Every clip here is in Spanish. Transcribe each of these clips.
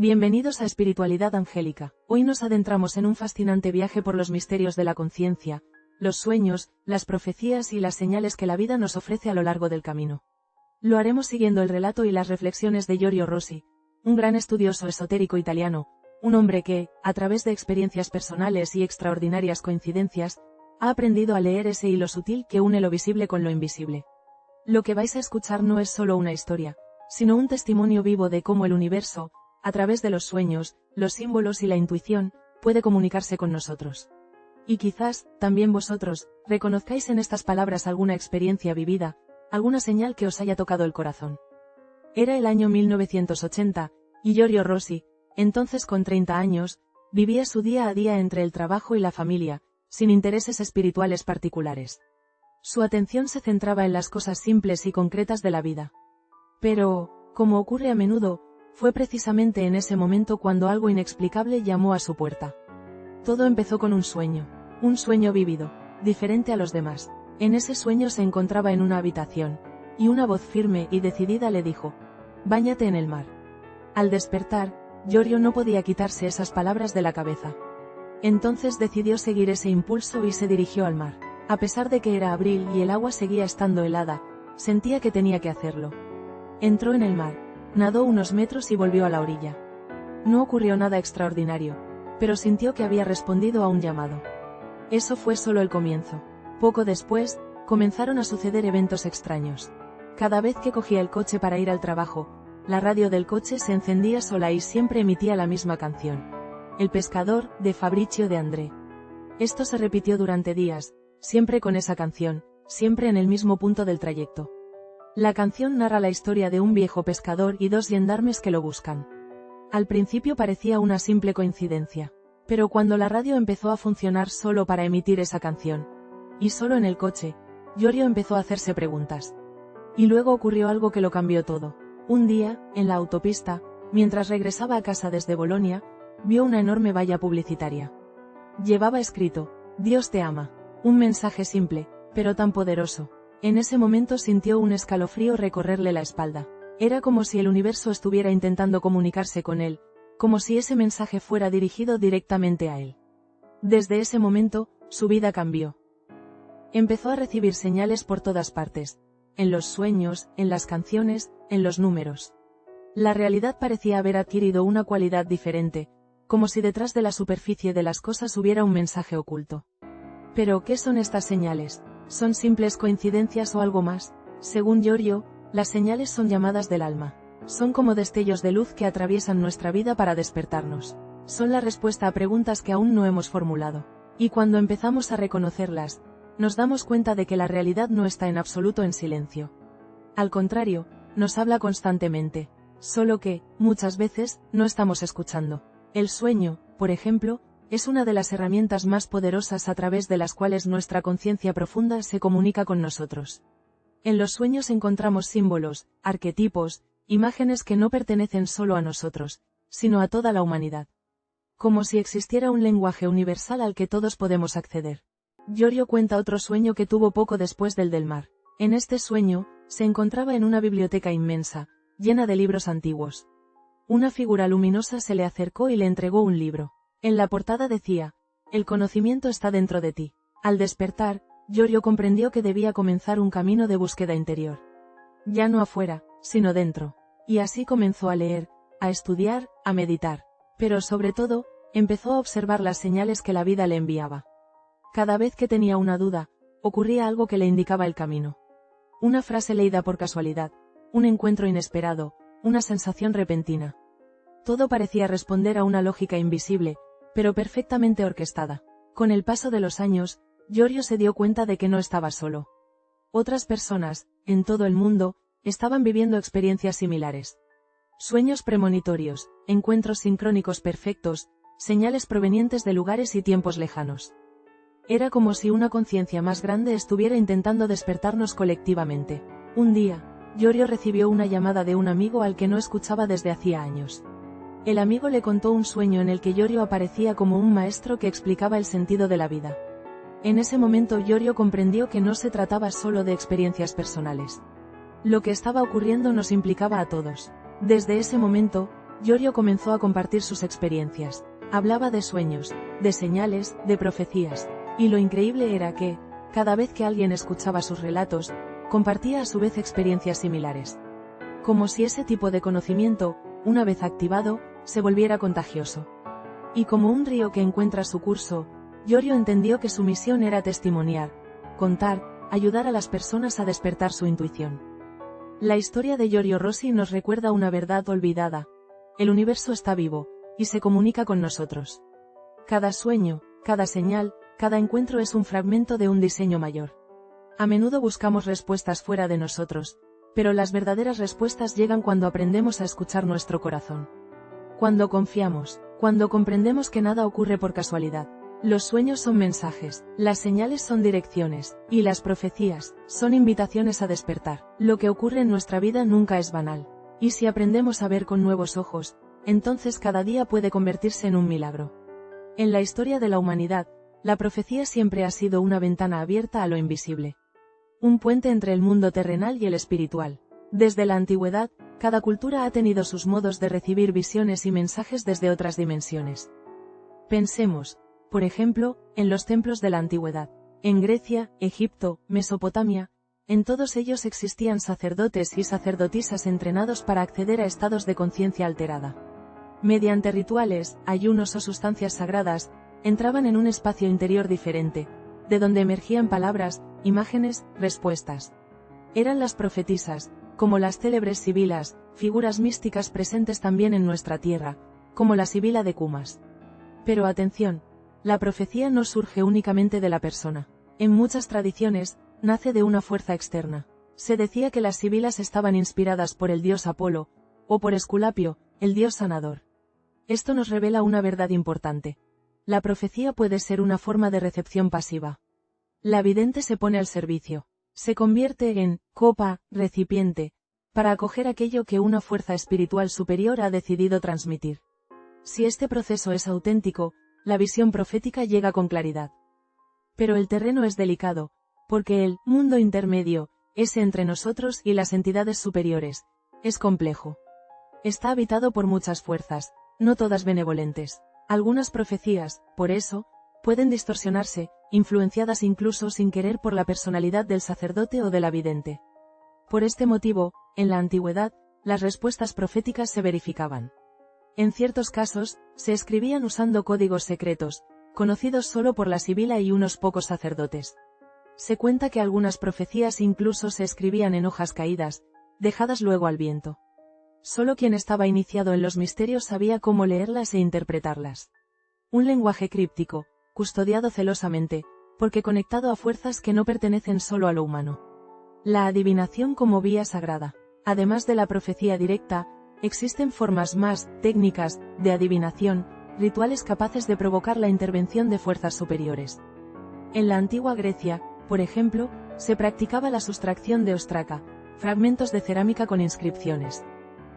Bienvenidos a Espiritualidad Angélica. Hoy nos adentramos en un fascinante viaje por los misterios de la conciencia, los sueños, las profecías y las señales que la vida nos ofrece a lo largo del camino. Lo haremos siguiendo el relato y las reflexiones de Giorgio Rossi, un gran estudioso esotérico italiano, un hombre que, a través de experiencias personales y extraordinarias coincidencias, ha aprendido a leer ese hilo sutil que une lo visible con lo invisible. Lo que vais a escuchar no es solo una historia, sino un testimonio vivo de cómo el universo, a través de los sueños, los símbolos y la intuición, puede comunicarse con nosotros. Y quizás, también vosotros, reconozcáis en estas palabras alguna experiencia vivida, alguna señal que os haya tocado el corazón. Era el año 1980, y Giorgio Rossi, entonces con 30 años, vivía su día a día entre el trabajo y la familia, sin intereses espirituales particulares. Su atención se centraba en las cosas simples y concretas de la vida. Pero, como ocurre a menudo, fue precisamente en ese momento cuando algo inexplicable llamó a su puerta. Todo empezó con un sueño vívido, diferente a los demás. En ese sueño se encontraba en una habitación, y una voz firme y decidida le dijo: «Báñate en el mar». Al despertar, Giorgio no podía quitarse esas palabras de la cabeza. Entonces decidió seguir ese impulso y se dirigió al mar. A pesar de que era abril y el agua seguía estando helada, sentía que tenía que hacerlo. Entró en el mar. Nadó unos metros y volvió a la orilla. No ocurrió nada extraordinario, pero sintió que había respondido a un llamado. Eso fue solo el comienzo. Poco después, comenzaron a suceder eventos extraños. Cada vez que cogía el coche para ir al trabajo, la radio del coche se encendía sola y siempre emitía la misma canción. El pescador, de Fabrizio De André. Esto se repitió durante días, siempre con esa canción, siempre en el mismo punto del trayecto. La canción narra la historia de un viejo pescador y dos gendarmes que lo buscan. Al principio parecía una simple coincidencia, pero cuando la radio empezó a funcionar solo para emitir esa canción, y solo en el coche, Giorgio empezó a hacerse preguntas. Y luego ocurrió algo que lo cambió todo. Un día, en la autopista, mientras regresaba a casa desde Bolonia, vio una enorme valla publicitaria. Llevaba escrito: «Dios te ama». Un mensaje simple, pero tan poderoso. En ese momento sintió un escalofrío recorrerle la espalda. Era como si el universo estuviera intentando comunicarse con él, como si ese mensaje fuera dirigido directamente a él. Desde ese momento, su vida cambió. Empezó a recibir señales por todas partes, en los sueños, en las canciones, en los números. La realidad parecía haber adquirido una cualidad diferente, como si detrás de la superficie de las cosas hubiera un mensaje oculto. Pero, ¿qué son estas señales? ¿Son simples coincidencias o algo más? Según Giorgio, las señales son llamadas del alma. Son como destellos de luz que atraviesan nuestra vida para despertarnos. Son la respuesta a preguntas que aún no hemos formulado. Y cuando empezamos a reconocerlas, nos damos cuenta de que la realidad no está en absoluto en silencio. Al contrario, nos habla constantemente. Solo que, muchas veces, no estamos escuchando. El sueño, por ejemplo, es una de las herramientas más poderosas a través de las cuales nuestra conciencia profunda se comunica con nosotros. En los sueños encontramos símbolos, arquetipos, imágenes que no pertenecen solo a nosotros, sino a toda la humanidad. Como si existiera un lenguaje universal al que todos podemos acceder. Giorgio cuenta otro sueño que tuvo poco después del mar. En este sueño, se encontraba en una biblioteca inmensa, llena de libros antiguos. Una figura luminosa se le acercó y le entregó un libro. En la portada decía: «El conocimiento está dentro de ti». Al despertar, Giorgio comprendió que debía comenzar un camino de búsqueda interior. Ya no afuera, sino dentro. Y así comenzó a leer, a estudiar, a meditar. Pero sobre todo, empezó a observar las señales que la vida le enviaba. Cada vez que tenía una duda, ocurría algo que le indicaba el camino. Una frase leída por casualidad, un encuentro inesperado, una sensación repentina. Todo parecía responder a una lógica invisible, pero perfectamente orquestada. Con el paso de los años, Giorgio se dio cuenta de que no estaba solo. Otras personas, en todo el mundo, estaban viviendo experiencias similares. Sueños premonitorios, encuentros sincrónicos perfectos, señales provenientes de lugares y tiempos lejanos. Era como si una conciencia más grande estuviera intentando despertarnos colectivamente. Un día, Giorgio recibió una llamada de un amigo al que no escuchaba desde hacía años. El amigo le contó un sueño en el que Giorgio aparecía como un maestro que explicaba el sentido de la vida. En ese momento Giorgio comprendió que no se trataba solo de experiencias personales. Lo que estaba ocurriendo nos implicaba a todos. Desde ese momento, Yoryo comenzó a compartir sus experiencias. Hablaba de sueños, de señales, de profecías. Y lo increíble era que, cada vez que alguien escuchaba sus relatos, compartía a su vez experiencias similares. Como si ese tipo de conocimiento, una vez activado, se volviera contagioso. Y como un río que encuentra su curso, Yoryo entendió que su misión era testimoniar, contar, ayudar a las personas a despertar su intuición. La historia de Yoryo Roshi nos recuerda una verdad olvidada. El universo está vivo, y se comunica con nosotros. Cada sueño, cada señal, cada encuentro es un fragmento de un diseño mayor. A menudo buscamos respuestas fuera de nosotros, pero las verdaderas respuestas llegan cuando aprendemos a escuchar nuestro corazón. Cuando confiamos, cuando comprendemos que nada ocurre por casualidad. Los sueños son mensajes, las señales son direcciones, y las profecías son invitaciones a despertar. Lo que ocurre en nuestra vida nunca es banal. Y si aprendemos a ver con nuevos ojos, entonces cada día puede convertirse en un milagro. En la historia de la humanidad, la profecía siempre ha sido una ventana abierta a lo invisible. Un puente entre el mundo terrenal y el espiritual. Desde la antigüedad, cada cultura ha tenido sus modos de recibir visiones y mensajes desde otras dimensiones. Pensemos, por ejemplo, en los templos de la antigüedad. En Grecia, Egipto, Mesopotamia, en todos ellos existían sacerdotes y sacerdotisas entrenados para acceder a estados de conciencia alterada. Mediante rituales, ayunos o sustancias sagradas, entraban en un espacio interior diferente, de donde emergían palabras, imágenes, respuestas. Eran las profetisas, como las célebres sibilas, figuras místicas presentes también en nuestra tierra, como la sibila de Cumas. Pero atención, la profecía no surge únicamente de la persona. En muchas tradiciones, nace de una fuerza externa. Se decía que las sibilas estaban inspiradas por el dios Apolo, o por Esculapio, el dios sanador. Esto nos revela una verdad importante. La profecía puede ser una forma de recepción pasiva. La vidente se pone al servicio. Se convierte en copa, recipiente, para acoger aquello que una fuerza espiritual superior ha decidido transmitir. Si este proceso es auténtico, la visión profética llega con claridad. Pero el terreno es delicado, porque el mundo intermedio, ese entre nosotros y las entidades superiores, es complejo. Está habitado por muchas fuerzas, no todas benevolentes. Algunas profecías, por eso, pueden distorsionarse, influenciadas incluso sin querer por la personalidad del sacerdote o de la vidente. Por este motivo, en la antigüedad, las respuestas proféticas se verificaban. En ciertos casos, se escribían usando códigos secretos, conocidos solo por la sibila y unos pocos sacerdotes. Se cuenta que algunas profecías incluso se escribían en hojas caídas, dejadas luego al viento. Solo quien estaba iniciado en los misterios sabía cómo leerlas e interpretarlas. Un lenguaje críptico, custodiado celosamente, porque conectado a fuerzas que no pertenecen solo a lo humano. La adivinación como vía sagrada. Además de la profecía directa, existen formas más técnicas de adivinación, rituales capaces de provocar la intervención de fuerzas superiores. En la antigua Grecia, por ejemplo, se practicaba la sustracción de ostraca, fragmentos de cerámica con inscripciones.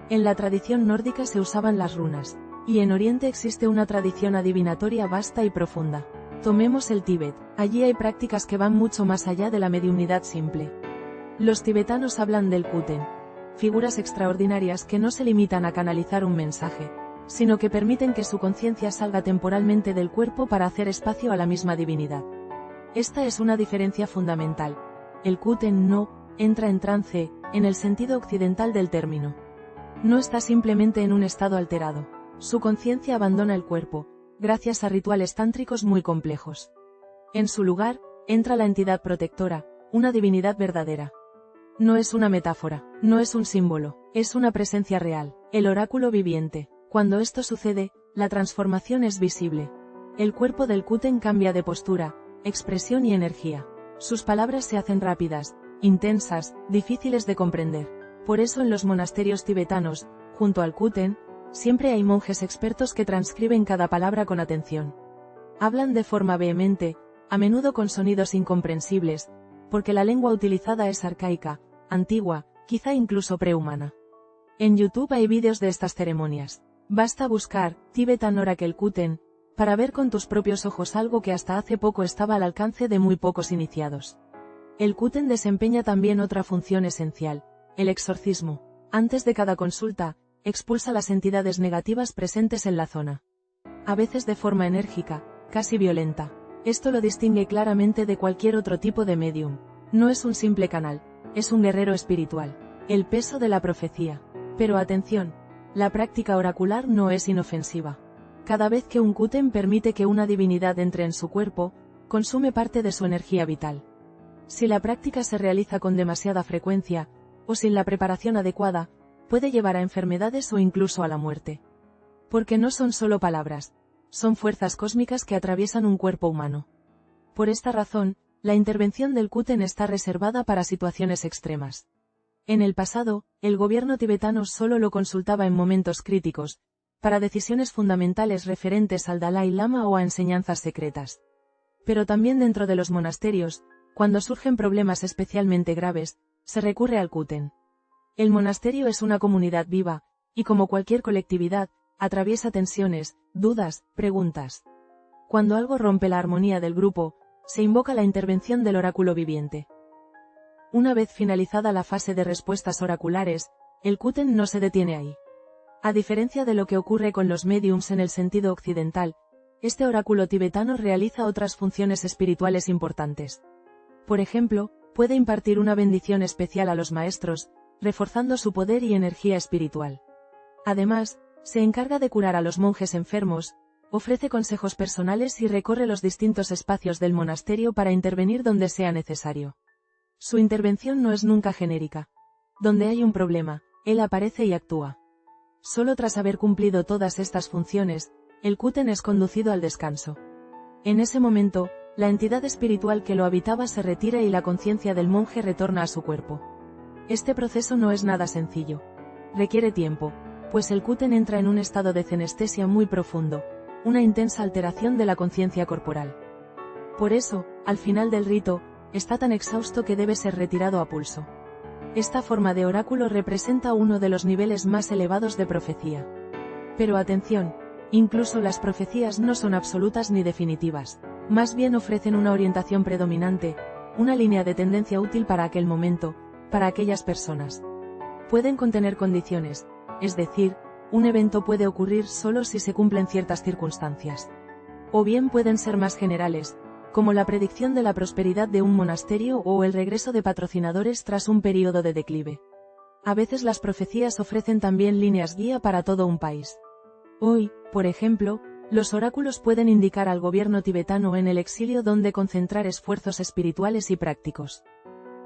En la tradición nórdica se usaban las runas, y en Oriente existe una tradición adivinatoria vasta y profunda. Tomemos el Tíbet, allí hay prácticas que van mucho más allá de la mediunidad simple. Los tibetanos hablan del Kuten, figuras extraordinarias que no se limitan a canalizar un mensaje, sino que permiten que su conciencia salga temporalmente del cuerpo para hacer espacio a la misma divinidad. Esta es una diferencia fundamental. El Kuten no entra en trance, en el sentido occidental del término. No está simplemente en un estado alterado. Su conciencia abandona el cuerpo, gracias a rituales tántricos muy complejos. En su lugar, entra la entidad protectora, una divinidad verdadera. No es una metáfora, no es un símbolo, es una presencia real, el oráculo viviente. Cuando esto sucede, la transformación es visible. El cuerpo del Kuten cambia de postura, expresión y energía. Sus palabras se hacen rápidas, intensas, difíciles de comprender. Por eso en los monasterios tibetanos, junto al Kuten, siempre hay monjes expertos que transcriben cada palabra con atención. Hablan de forma vehemente, a menudo con sonidos incomprensibles, porque la lengua utilizada es arcaica, antigua, quizá incluso prehumana. En YouTube hay vídeos de estas ceremonias. Basta buscar Tibetan Oracle Kuten para ver con tus propios ojos algo que hasta hace poco estaba al alcance de muy pocos iniciados. El Kuten desempeña también otra función esencial, el exorcismo. Antes de cada consulta, expulsa las entidades negativas presentes en la zona. A veces de forma enérgica, casi violenta. Esto lo distingue claramente de cualquier otro tipo de medium. No es un simple canal, es un guerrero espiritual. El peso de la profecía. Pero atención, la práctica oracular no es inofensiva. Cada vez que un Quten permite que una divinidad entre en su cuerpo, consume parte de su energía vital. Si la práctica se realiza con demasiada frecuencia, o sin la preparación adecuada, puede llevar a enfermedades o incluso a la muerte. Porque no son solo palabras, son fuerzas cósmicas que atraviesan un cuerpo humano. Por esta razón, la intervención del Quten está reservada para situaciones extremas. En el pasado, el gobierno tibetano solo lo consultaba en momentos críticos, para decisiones fundamentales referentes al Dalai Lama o a enseñanzas secretas. Pero también dentro de los monasterios, cuando surgen problemas especialmente graves, se recurre al Quten. El monasterio es una comunidad viva, y como cualquier colectividad, atraviesa tensiones, dudas, preguntas. Cuando algo rompe la armonía del grupo, se invoca la intervención del oráculo viviente. Una vez finalizada la fase de respuestas oraculares, el Quten no se detiene ahí. A diferencia de lo que ocurre con los médiums en el sentido occidental, este oráculo tibetano realiza otras funciones espirituales importantes. Por ejemplo, puede impartir una bendición especial a los maestros, reforzando su poder y energía espiritual. Además, se encarga de curar a los monjes enfermos, ofrece consejos personales y recorre los distintos espacios del monasterio para intervenir donde sea necesario. Su intervención no es nunca genérica. Donde hay un problema, él aparece y actúa. Solo tras haber cumplido todas estas funciones, el Quten es conducido al descanso. En ese momento, la entidad espiritual que lo habitaba se retira y la conciencia del monje retorna a su cuerpo. Este proceso no es nada sencillo. Requiere tiempo, pues el Quten entra en un estado de cenestesia muy profundo, una intensa alteración de la conciencia corporal. Por eso, al final del rito, está tan exhausto que debe ser retirado a pulso. Esta forma de oráculo representa uno de los niveles más elevados de profecía. Pero atención, incluso las profecías no son absolutas ni definitivas, más bien ofrecen una orientación predominante, una línea de tendencia útil para aquel momento, para aquellas personas. Pueden contener condiciones, es decir, un evento puede ocurrir solo si se cumplen ciertas circunstancias. O bien pueden ser más generales, como la predicción de la prosperidad de un monasterio o el regreso de patrocinadores tras un período de declive. A veces las profecías ofrecen también líneas guía para todo un país. Hoy, por ejemplo, los oráculos pueden indicar al gobierno tibetano en el exilio dónde concentrar esfuerzos espirituales y prácticos.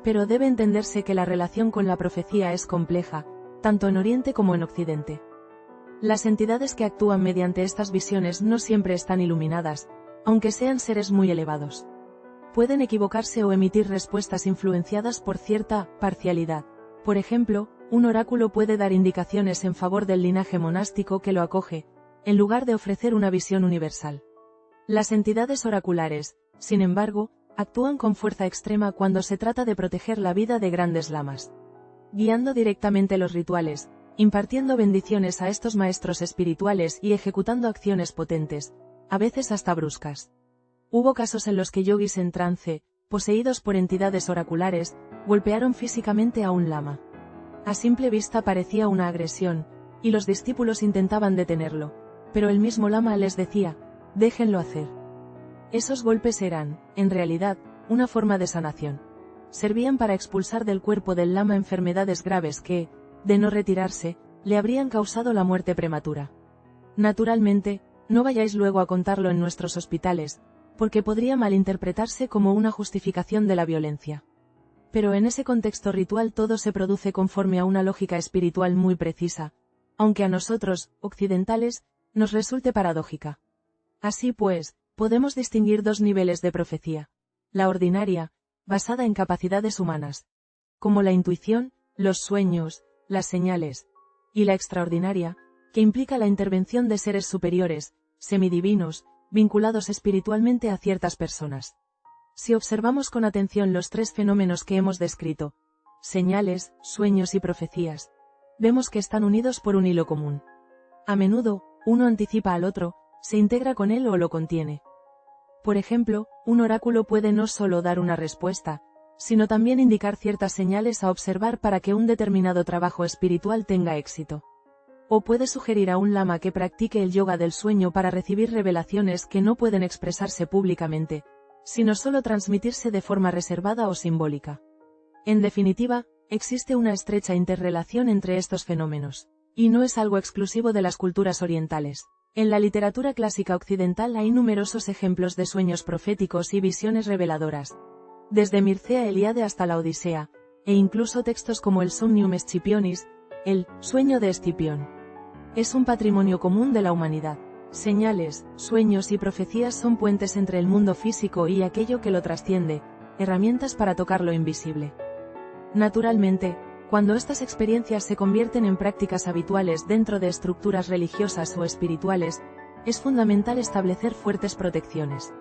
Pero debe entenderse que la relación con la profecía es compleja, tanto en Oriente como en Occidente. Las entidades que actúan mediante estas visiones no siempre están iluminadas, aunque sean seres muy elevados. Pueden equivocarse o emitir respuestas influenciadas por cierta parcialidad. Por ejemplo, un oráculo puede dar indicaciones en favor del linaje monástico que lo acoge, en lugar de ofrecer una visión universal. Las entidades oraculares, sin embargo, actúan con fuerza extrema cuando se trata de proteger la vida de grandes lamas. Guiando directamente los rituales, impartiendo bendiciones a estos maestros espirituales y ejecutando acciones potentes, a veces hasta bruscas. Hubo casos en los que yogis en trance, poseídos por entidades oraculares, golpearon físicamente a un lama. A simple vista parecía una agresión, y los discípulos intentaban detenerlo, pero el mismo lama les decía, déjenlo hacer. Esos golpes eran, en realidad, una forma de sanación. Servían para expulsar del cuerpo del lama enfermedades graves que, de no retirarse, le habrían causado la muerte prematura. Naturalmente, no vayáis luego a contarlo en nuestros hospitales, porque podría malinterpretarse como una justificación de la violencia. Pero en ese contexto ritual todo se produce conforme a una lógica espiritual muy precisa, aunque a nosotros, occidentales, nos resulte paradójica. Así pues, podemos distinguir dos niveles de profecía. La ordinaria, basada en capacidades humanas, como la intuición, los sueños, las señales, y la extraordinaria, que implica la intervención de seres superiores, semidivinos, vinculados espiritualmente a ciertas personas. Si observamos con atención los tres fenómenos que hemos descrito, señales, sueños y profecías, vemos que están unidos por un hilo común. A menudo, uno anticipa al otro, se integra con él o lo contiene. Por ejemplo, un oráculo puede no solo dar una respuesta, sino también indicar ciertas señales a observar para que un determinado trabajo espiritual tenga éxito. O puede sugerir a un lama que practique el yoga del sueño para recibir revelaciones que no pueden expresarse públicamente, sino solo transmitirse de forma reservada o simbólica. En definitiva, existe una estrecha interrelación entre estos fenómenos. Y no es algo exclusivo de las culturas orientales. En la literatura clásica occidental hay numerosos ejemplos de sueños proféticos y visiones reveladoras. Desde Mircea Eliade hasta la Odisea, e incluso textos como el Somnium Scipionis, el sueño de Escipión. Es un patrimonio común de la humanidad. Señales, sueños y profecías son puentes entre el mundo físico y aquello que lo trasciende, herramientas para tocar lo invisible. Naturalmente, cuando estas experiencias se convierten en prácticas habituales dentro de estructuras religiosas o espirituales, es fundamental establecer fuertes protecciones.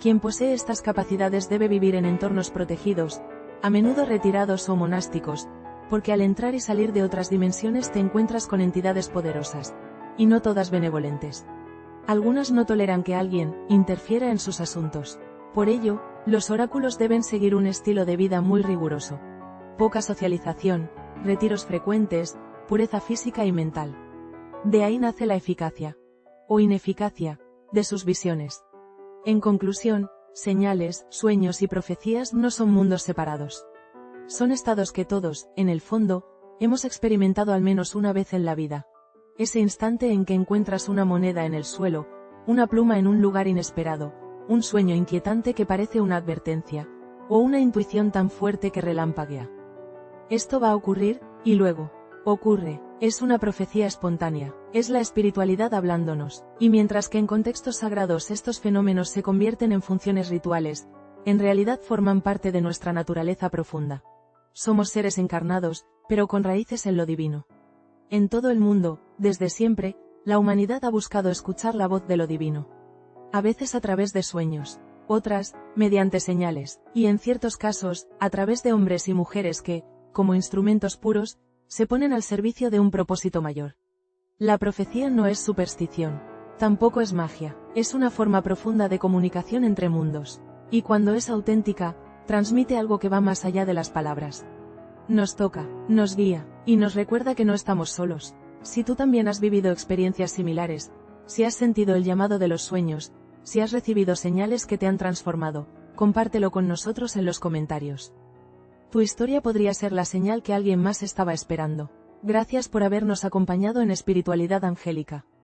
Quien posee estas capacidades debe vivir en entornos protegidos, a menudo retirados o monásticos, porque al entrar y salir de otras dimensiones te encuentras con entidades poderosas, y no todas benevolentes. Algunas no toleran que alguien interfiera en sus asuntos. Por ello, los oráculos deben seguir un estilo de vida muy riguroso. Poca socialización, retiros frecuentes, pureza física y mental. De ahí nace la eficacia, o ineficacia, de sus visiones. En conclusión, señales, sueños y profecías no son mundos separados. Son estados que todos, en el fondo, hemos experimentado al menos una vez en la vida. Ese instante en que encuentras una moneda en el suelo, una pluma en un lugar inesperado, un sueño inquietante que parece una advertencia, o una intuición tan fuerte que relampaguea. Esto va a ocurrir, y luego, ocurre, es una profecía espontánea, es la espiritualidad hablándonos, y mientras que en contextos sagrados estos fenómenos se convierten en funciones rituales, en realidad forman parte de nuestra naturaleza profunda. Somos seres encarnados, pero con raíces en lo divino. En todo el mundo, desde siempre, la humanidad ha buscado escuchar la voz de lo divino. A veces a través de sueños, otras, mediante señales, y en ciertos casos, a través de hombres y mujeres que, como instrumentos puros, se ponen al servicio de un propósito mayor. La profecía no es superstición, tampoco es magia, es una forma profunda de comunicación entre mundos, y cuando es auténtica, transmite algo que va más allá de las palabras. Nos toca, nos guía, y nos recuerda que no estamos solos. Si tú también has vivido experiencias similares, si has sentido el llamado de los sueños, si has recibido señales que te han transformado, compártelo con nosotros en los comentarios. Tu historia podría ser la señal que alguien más estaba esperando. Gracias por habernos acompañado en Espiritualidad Angélica.